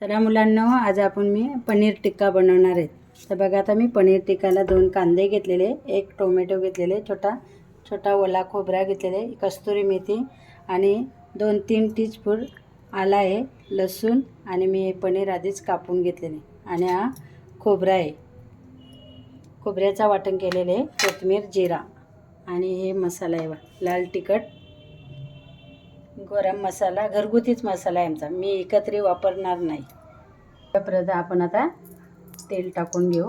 तर मुलांना आज मी पनीर टिक्का बनवणार आहे। तर बघा आता मी पनीर टिक्काला 2 कांदे घेतलेले, 1 टोमॅटो घेतलेले, छोटा ओला खोबरा घेतलेले, कस्तुरी मेथी आणि 2-3 टीस्पून आला आहे, लसूण आणि मी पनीर आधीच कापून घेतलेले आणि हा खोबरा आहे, खोबऱ्याचा वाटण केलेले, कोथिंबीर, जिरा आणि हे मसाला आहे, लाल तिखट, गरम मसाला, घरगुतीच मसाला आहे आमचा, मी एकत्र वापरणार नाही। परत आपण आता तेल टाकून घेऊ।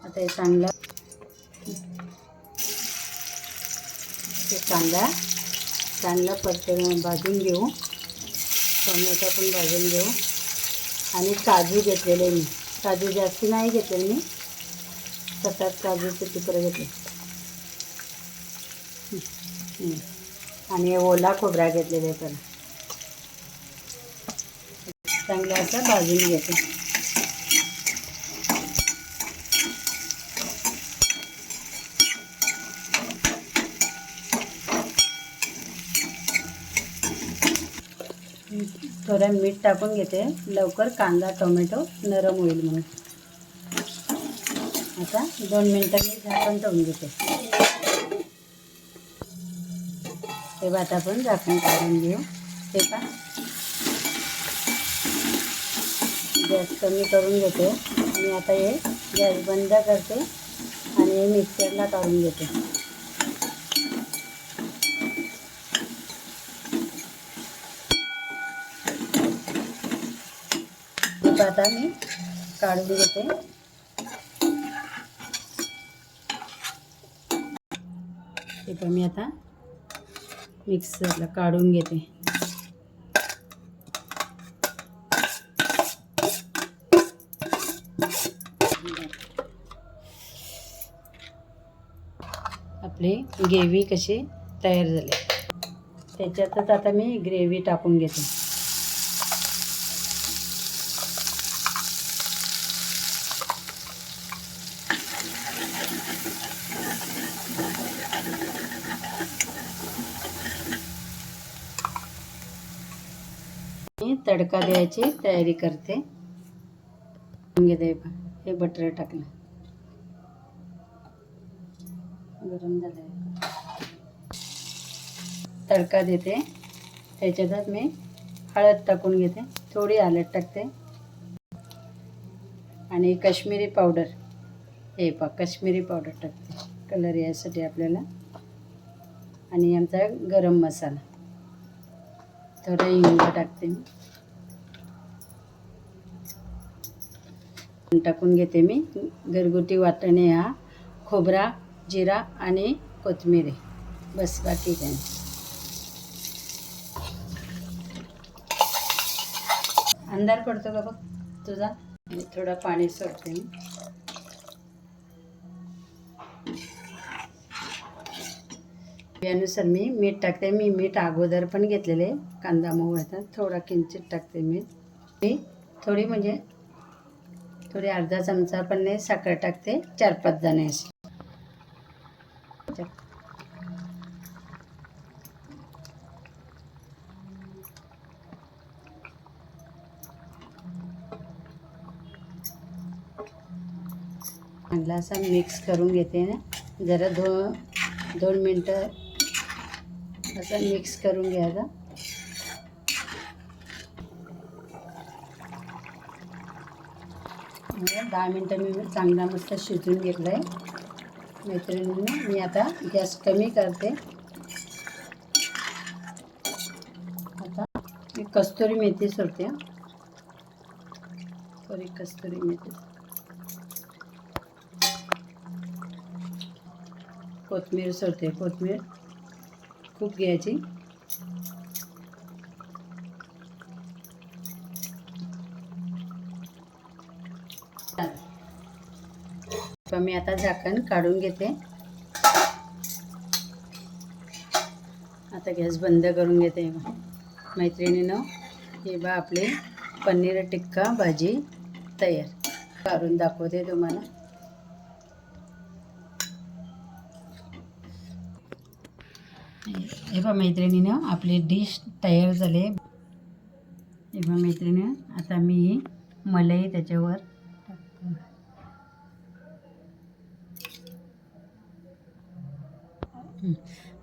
आता हे चांगलं कांदा चांगला परतून भाजून घेऊ, टोमॅटो पण भाजून घेऊ आणि काजू घेतलेले, मी काजू जास्त नाही घेतले, मी 7-8 काजूचे तुकडे घेतले आणि ओला खोबरा घेतलेले, तर चांगलं असं भाजून घेते। थोडं मीठ टाकून घेते, लवकर कांदा टोमॅटो नरम होईल म्हणून। आता 2 मिनिटांनी झाकण ठेवून घेते। हे भात आपण झाकण काढून घेऊ। हे पण गॅस कमी करून घेते आणि आता हे गॅस बंद करते आणि मिक्सरला काढून घेते। आता मी काढून घेते। हे पण मी आता मिक्सरला काढून घेते। आपली ग्रेव्ही कशी तयार झाली, त्याच्यातच आता मी ग्रेव्ही टाकून घेते। मी तडका द्यायची तयारी करते। हे बटर टाकलं, गरम झालं, तडका देते। त्याच्यात मी हळद टाकून घेते, थोडी हळद टाकते आणि काश्मीरी पावडर, हे काश्मीरी पावडर टाकते कलर यासाठी आपल्याला, आणि आमचा गरम मसाला, थोडा हिंग टाकते मी, टाकून घेते मी घरगुती वाटणे, हा खोबरा, जिरा आणि कोथिंबीर आहे, बस, बाकी काय। अंधार पडतो का बघ तुझा, आणि थोडं पाणी सोडते मी। यानुसार मी मीठ टाकते, मी मीठ अगोदर पण घेतलेले, कांदा मऊ होता, थोडा किंचित टाकते मीठ, मी थोडी म्हणजे थोडी अर्धा चमचा पण नाही, साखर टाकते 4-5 दाणे अशी। चांगला असा मिक्स करून घेते ना, जरा 2 मिनटं असं मिक्स करून घ्यायचा। 10 मिनटं मी चांगला मस्त शिजून घेतलंय मैत्रिणींना। मी आता गॅस कमी करते। आता मी कस्तुरी मेथी सोडते, थोडी कस्तुरी मेथी, कोथिंबीर सोडते, कोथिंबीर खूप घ्यायची। मी आता झाकण काढून घेते। आता गॅस बंद करून घेते मैत्रिणींनो। हे बा आपले पनीर टिक्का भाजी तयार, काढून दाखवते तुम्हाला। हे बघा मैत्रिणीनं आपली डिश तयार झाले. हे बघा मैत्रिणी, आता मी मलाई त्याच्यावर टाकतो.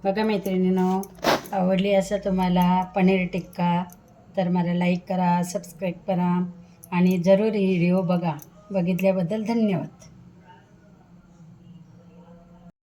बघा मैत्रिणीनं, आवडली असं तुम्हाला पनीर टिक्का तर मला लाईक करा, सबस्क्राईब करा आणि जरूर ही व्हिडिओ बघा. बघितल्याबद्दल धन्यवाद.